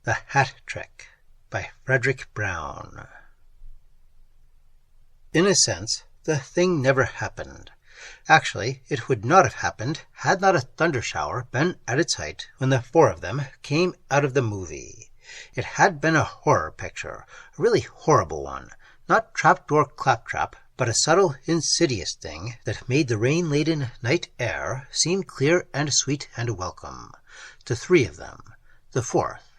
The Hat Trick by Fredric Brown. In a sense, the thing never happened. Actually, it would not have happened had not a thunder shower been at its height when the four of them came out of the movie. It had been a horror picture, a really horrible one, not trapdoor claptrap, but a subtle, insidious thing that made the rain-laden night air seem clear and sweet and welcome. To three of them. The fourth.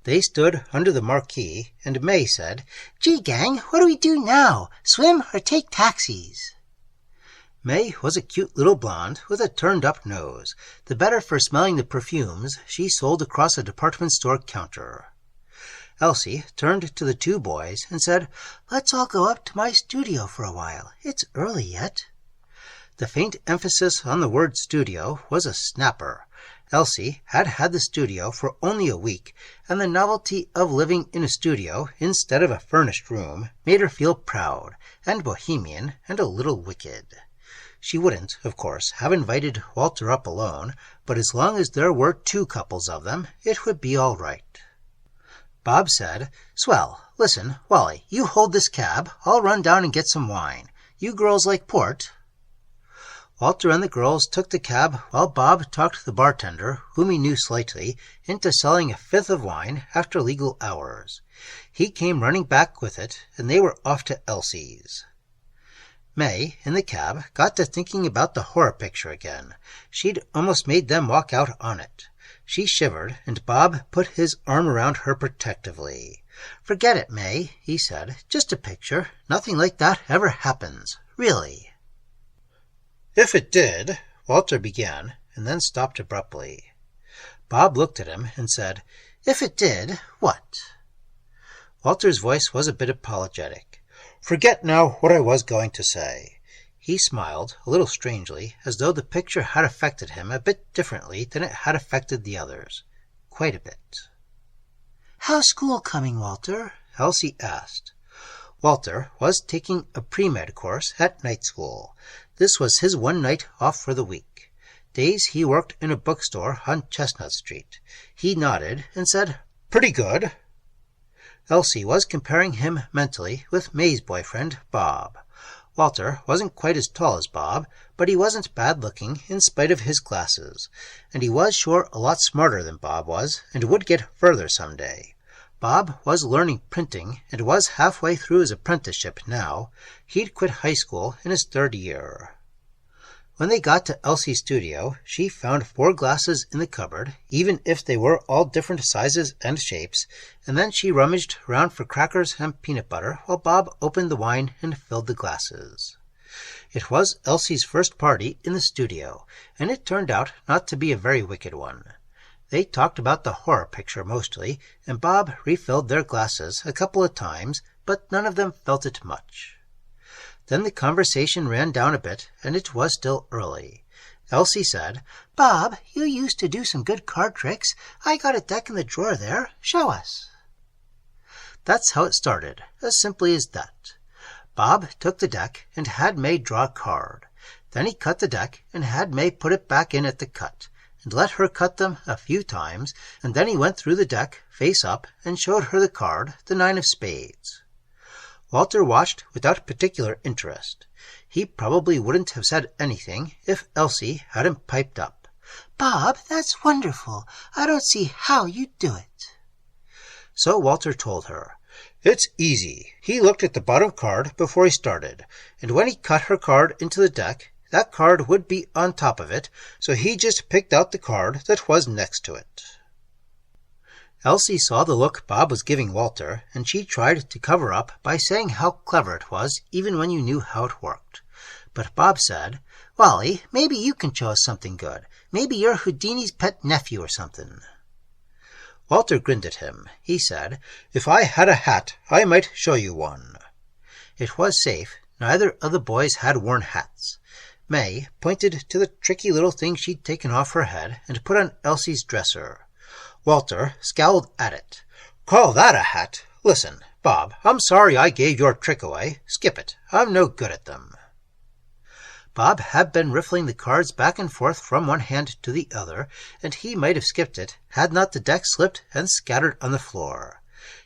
They stood under the marquee, and May said, "Gee, gang, what do we do now? Swim or take taxis?" May was a cute little blonde with a turned-up nose, the better for smelling the perfumes she sold across a department store counter. Elsie turned to the two boys and said, "Let's all go up to my studio for a while. It's early yet." The faint emphasis on the word studio was a snapper. Elsie had had the studio for only a week, and the novelty of living in a studio instead of a furnished room made her feel proud and bohemian and a little wicked. She wouldn't, of course, have invited Walter up alone, but as long as there were two couples of them, it would be all right. Bob said, "Swell. Listen, Wally, you hold this cab. I'll run down and get some wine. You girls like port?" Walter and the girls took the cab while Bob talked the bartender, whom he knew slightly, into selling a fifth of wine after legal hours. He came running back with it, and they were off to Elsie's. May, in the cab, got to thinking about the horror picture again. She'd almost made them walk out on it. She shivered, and Bob put his arm around her protectively. "Forget it, May," he said. "Just a picture. Nothing like that ever happens. Really." "If it did," Walter began, and then stopped abruptly. Bob looked at him and said, "If it did, what?" Walter's voice was a bit apologetic. "Forget now what I was going to say." He smiled, a little strangely, as though the picture had affected him a bit differently than it had affected the others. Quite a bit. "How's school coming, Walter?" Elsie asked. Walter was taking a pre-med course at night school. This was his one night off for the week. Days he worked in a bookstore on Chestnut Street. He nodded and said, "Pretty good." Elsie was comparing him mentally with May's boyfriend, Bob. Walter wasn't quite as tall as Bob, but he wasn't bad-looking in spite of his glasses, and he was sure a lot smarter than Bob was, and would get further someday. Bob was learning printing and was halfway through his apprenticeship now. He'd quit high school in his third year. When they got to Elsie's studio, she found 4 glasses in the cupboard, even if they were all different sizes and shapes, and then she rummaged around for crackers and peanut butter while Bob opened the wine and filled the glasses. It was Elsie's first party in the studio, and it turned out not to be a very wicked one. They talked about the horror picture mostly, and Bob refilled their glasses a couple of times, but none of them felt it much. Then the conversation ran down a bit, and it was still early. Elsie said, "Bob, you used to do some good card tricks. I got a deck in the drawer there. Show us." That's how it started, as simply as that. Bob took the deck and had May draw a card. Then he cut the deck and had May put it back in at the cut, and let her cut them a few times, and then he went through the deck, face up, and showed her the card, the 9 of spades. Walter watched without particular interest. He probably wouldn't have said anything if Elsie hadn't piped up. "Bob, that's wonderful. I don't see how you do it." So Walter told her. "It's easy. He looked at the bottom card before he started, and when he cut her card into the deck, that card would be on top of it, so he just picked out the card that was next to it." Elsie saw the look Bob was giving Walter, and she tried to cover up by saying how clever it was, even when you knew how it worked. But Bob said, "Wally, maybe you can show us something good. Maybe you're Houdini's pet nephew or something." Walter grinned at him. He said, "If I had a hat, I might show you one." It was safe. Neither of the boys had worn hats. May pointed to the tricky little thing she'd taken off her head and put on Elsie's dresser. Walter scowled at it. "Call that a hat? Listen, Bob, I'm sorry I gave your trick away. Skip it. I'm no good at them." Bob had been riffling the cards back and forth from one hand to the other, and he might have skipped it had not the deck slipped and scattered on the floor.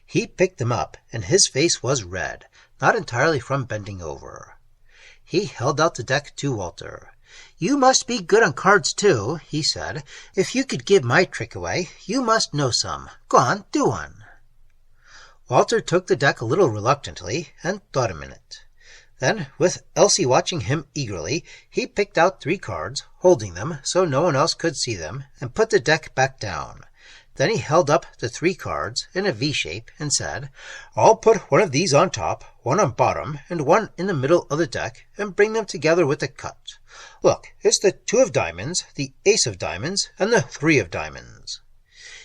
He picked them up, and his face was red, not entirely from bending over. He held out the deck to Walter. "You must be good on cards, too," he said. "If you could give my trick away, you must know some. Go on, do one." Walter took the deck a little reluctantly and thought a minute. Then, with Elsie watching him eagerly, he picked out 3 cards, holding them so no one else could see them, and put the deck back down. Then he held up the 3 cards in a V shape and said, "I'll put one of these on top, one on bottom, and one in the middle of the deck, and bring them together with a cut. Look, it's the 2 of diamonds, the ace of diamonds, and the 3 of diamonds."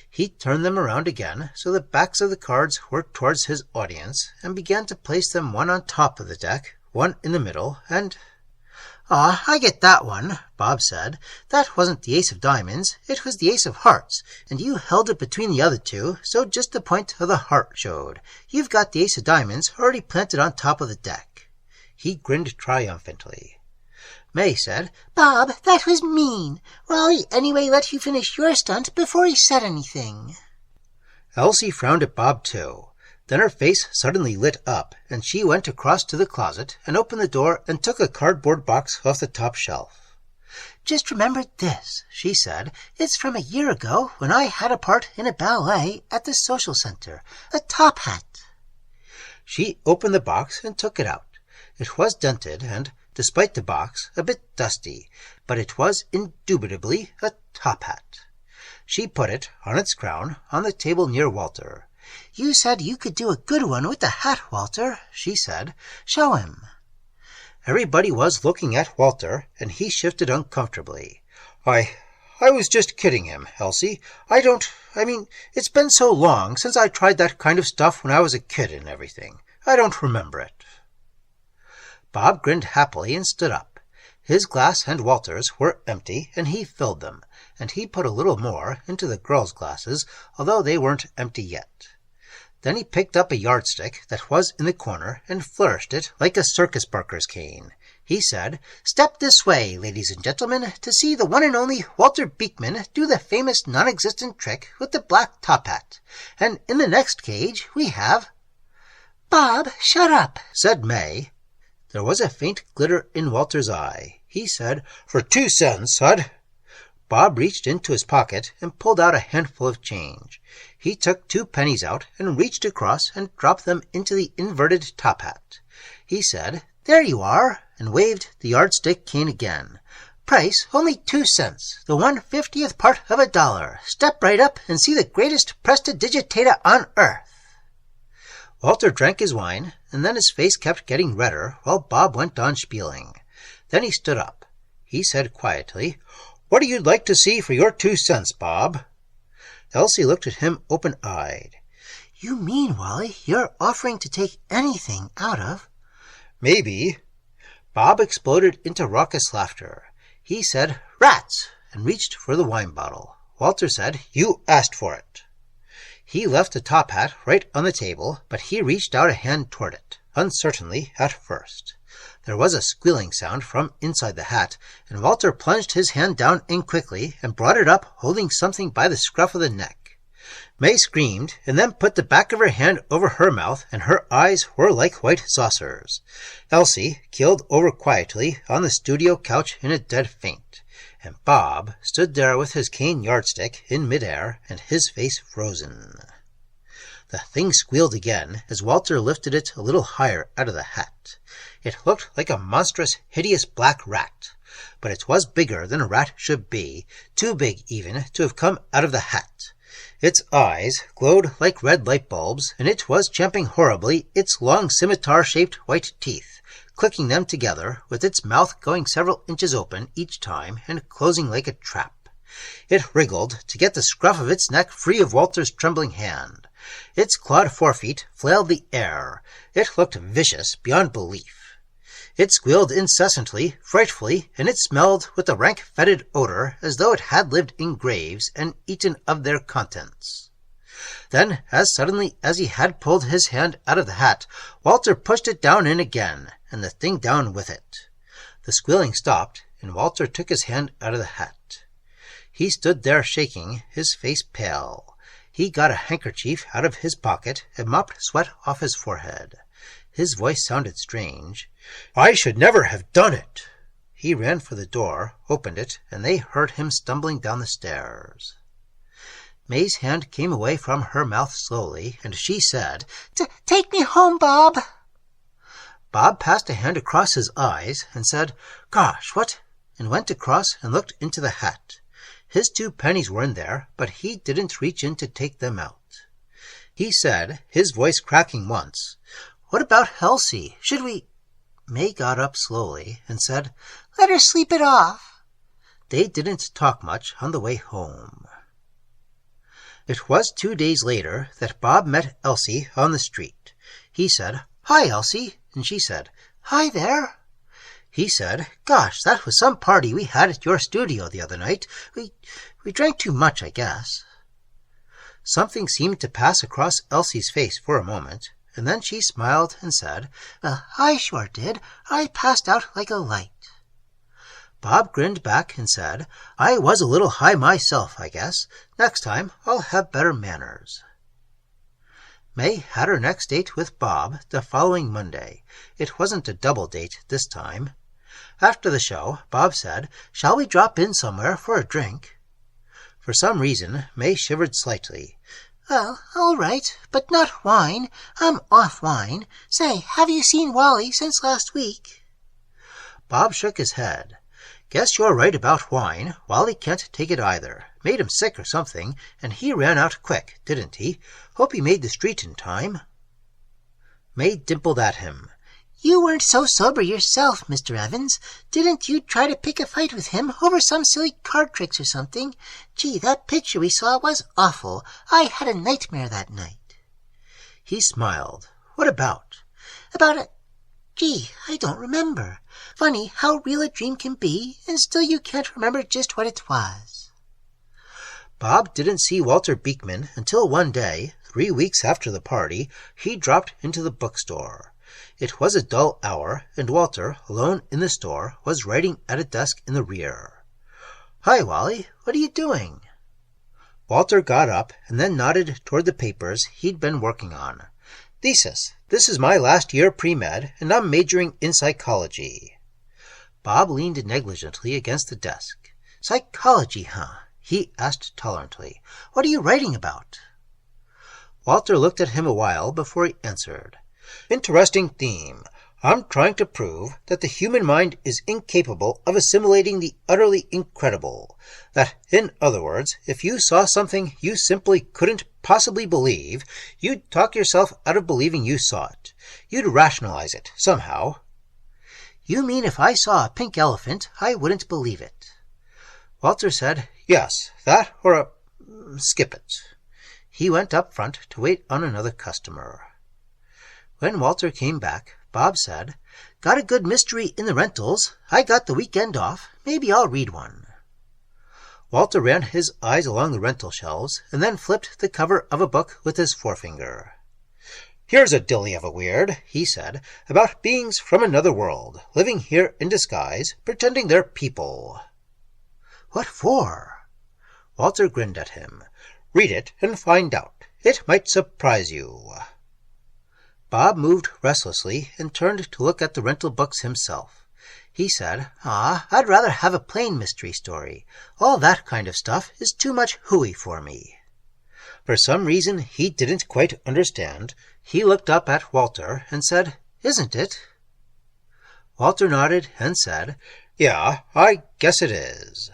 He turned them around again so the backs of the cards were towards his audience, and began to place them one on top of the deck, one in the middle, and... "Ah, I get that one," Bob said. "That wasn't the ace of diamonds, it was the ace of hearts, and you held it between the other 2, so just the point of the heart showed. You've got the ace of diamonds already planted on top of the deck." He grinned triumphantly. May said, "Bob, that was mean. Wally anyway let you finish your stunt before he said anything." Elsie frowned at Bob too. Then her face suddenly lit up, and she went across to the closet and opened the door and took a cardboard box off the top shelf. "Just remembered this," she said. "It's from a year ago when I had a part in a ballet at the social center. A top hat." She opened the box and took it out. It was dented and, despite the box, a bit dusty, but it was indubitably a top hat. She put it, on its crown, on the table near Walter. "You said you could do a good one with the hat, Walter," she said. "Show him." Everybody was looking at Walter, and he shifted uncomfortably. I was just kidding him, Elsie. It's been so long since I tried that kind of stuff when I was a kid and everything. I don't remember it." Bob grinned happily and stood up. His glass and Walter's were empty, and he filled them, and he put a little more into the girls' glasses, although they weren't empty yet. Then he picked up a yardstick that was in the corner and flourished it like a circus barker's cane. He said, "Step this way, ladies and gentlemen, to see the one and only Walter Beekman do the famous non-existent trick with the black top hat. And in the next cage we have—" "Bob, shut up," said May. There was a faint glitter in Walter's eye. He said, "For 2 cents, Sud." Bob reached into his pocket and pulled out a handful of change. He took 2 pennies out and reached across and dropped them into the inverted top hat. He said, "There you are," and waved the yardstick cane again. "Price only 2 cents, the 1/50th part of $1. Step right up and see the greatest prestidigitata on earth." Walter drank his wine, and then his face kept getting redder while Bob went on spieling. Then he stood up. He said quietly, "What do you like to see for your 2 cents, Bob?" Elsie looked at him open-eyed. "You mean, Wally, you're offering to take anything out of—" "Maybe." Bob exploded into raucous laughter. He said, "Rats!" and reached for the wine bottle. Walter said, "You asked for it." He left the top hat right on the table, but he reached out a hand toward it, uncertainly at first. There was a squealing sound from inside the hat, and Walter plunged his hand down in quickly and brought it up, holding something by the scruff of the neck. May screamed, and then put the back of her hand over her mouth, and her eyes were like white saucers. Elsie keeled over quietly on the studio couch in a dead faint, and Bob stood there with his cane yardstick in midair and his face frozen. The thing squealed again as Walter lifted it a little higher out of the hat. It looked like a monstrous, hideous black rat, but it was bigger than a rat should be, too big even to have come out of the hat. Its eyes glowed like red light bulbs, and it was champing horribly its long scimitar-shaped white teeth, clicking them together, with its mouth going several inches open each time and closing like a trap. It wriggled to get the scruff of its neck free of Walter's trembling hand. Its clawed forefeet flailed the air. It looked vicious beyond belief. It squealed incessantly, frightfully, and it smelled with a rank fetid odor as though it had lived in graves and eaten of their contents. Then, as suddenly as he had pulled his hand out of the hat, Walter pushed it down in again, and the thing down with it. The squealing stopped, and Walter took his hand out of the hat. He stood there shaking, his face pale. He got a handkerchief out of his pocket and mopped sweat off his forehead. His voice sounded strange. "I should never have done it." He ran for the door, opened it, and they heard him stumbling down the stairs. May's hand came away from her mouth slowly, and she said, "Take me home, Bob." Bob passed a hand across his eyes and said, "Gosh, what?" and went across and looked into the hat. His 2 pennies were in there, but he didn't reach in to take them out. He said, his voice cracking once, "What about Elsie? Should we—" May got up slowly and said, "Let her sleep it off." They didn't talk much on the way home. It was 2 days later that Bob met Elsie on the street. He said, "Hi, Elsie," and she said, "Hi there." He said, "Gosh, that was some party we had at your studio the other night. We drank too much, I guess." Something seemed to pass across Elsie's face for a moment, and then she smiled and said, "Well, I sure did. I passed out like a light." Bob grinned back and said, "I was a little high myself, I guess. Next time I'll have better manners." May had her next date with Bob the following Monday. It wasn't a double date this time. After the show, Bob said, "Shall we drop in somewhere for a drink?" For some reason, May shivered slightly. "Well, all right, but not wine. I'm off wine. Say, have you seen Wally since last week?" Bob shook his head. "Guess you're right about wine. Wally can't take it either. Made him sick or something, and he ran out quick, didn't he? Hope he made the street in time." May dimpled at him. "You weren't so sober yourself, Mr. Evans. Didn't you try to pick a fight with him over some silly card tricks or something? Gee, that picture we saw was awful. I had a nightmare that night." He smiled. "What about?" "About a... Gee, I don't remember. Funny how real a dream can be, and still you can't remember just what it was." Bob didn't see Walter Beekman until one day, 3 weeks after the party, he dropped into the bookstore. It was a dull hour, and Walter, alone in the store, was writing at a desk in the rear. "Hi, Wally. What are you doing?" Walter got up and then nodded toward the papers he'd been working on. "Thesis. This is my last year pre-med, and I'm majoring in psychology." Bob leaned negligently against the desk. "Psychology, huh?" he asked tolerantly. "What are you writing about?" Walter looked at him a while before he answered. "Interesting theme. I'm trying to prove that the human mind is incapable of assimilating the utterly incredible. That, in other words, if you saw something you simply couldn't possibly believe, you'd talk yourself out of believing you saw it. You'd rationalize it, somehow." "You mean if I saw a pink elephant, I wouldn't believe it?" Walter said, "Yes, that or a... skip it." He went up front to wait on another customer. When Walter came back, Bob said, "Got a good mystery in the rentals. I got the weekend off. Maybe I'll read one." Walter ran his eyes along the rental shelves and then flipped the cover of a book with his forefinger. "Here's a dilly of a weird," he said, "about beings from another world, living here in disguise, pretending they're people." "What for?" Walter grinned at him. "Read it and find out. It might surprise you." Bob moved restlessly and turned to look at the rental books himself. He said, I'd rather have a plain mystery story. All that kind of stuff is too much hooey for me." For some reason he didn't quite understand, he looked up at Walter and said, "Isn't it?" Walter nodded and said, "Yeah, I guess it is."